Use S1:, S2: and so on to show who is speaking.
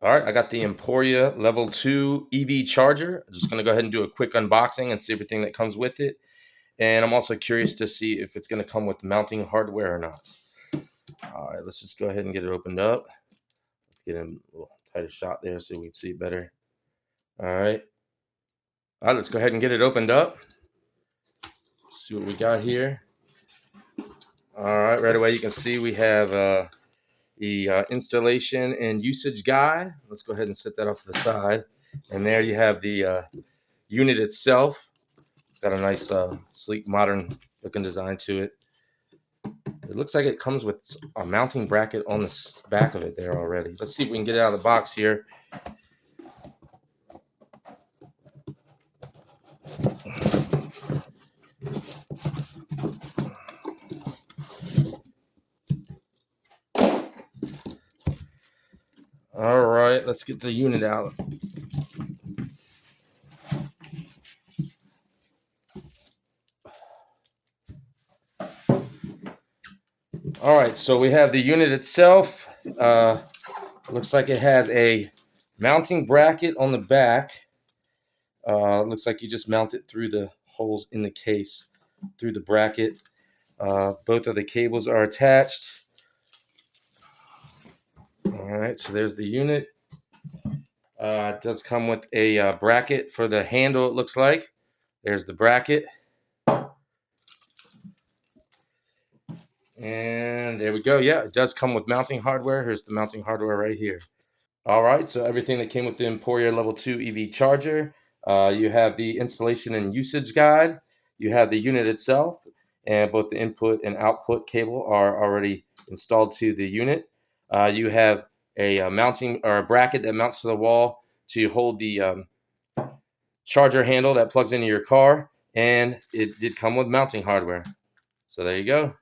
S1: All right, I got the Emporia Level 2 EV charger. I'm just going to go ahead and do a quick unboxing and see everything that comes with it. And I'm also curious to see if it's going to come with mounting hardware or not. All right, let's just go ahead and get it opened up. Let's get in a little tighter shot there so we can see it better. All right. All right, let's go ahead and get it opened up. Let's see what we got here. All right, right away you can see we have the installation and usage guide. Let's go ahead and set that off to the side. And there you have the unit itself. It's got a nice, sleek, modern looking design to it. It looks like it comes with a mounting bracket on the back of it there already. Let's see if we can get it out of the box here. All right, let's get the unit out. All right, so we have the unit itself. Looks like it has a mounting bracket on the back. Looks like you just mount it through the holes in the case, through the bracket. Both of the cables are attached. All right, so there's the unit. It does come with a bracket for the handle, it looks like. There's the bracket. And there we go. Yeah, it does come with mounting hardware. Here's the mounting hardware right here. All right, so everything that came with the Emporia Level 2 EV charger. You have the installation and usage guide. You have the unit itself, and both the input and output cable are already installed to the unit. You have a mounting or a bracket that mounts to the wall to hold the charger handle that plugs into your car, and it did come with mounting hardware. So there you go.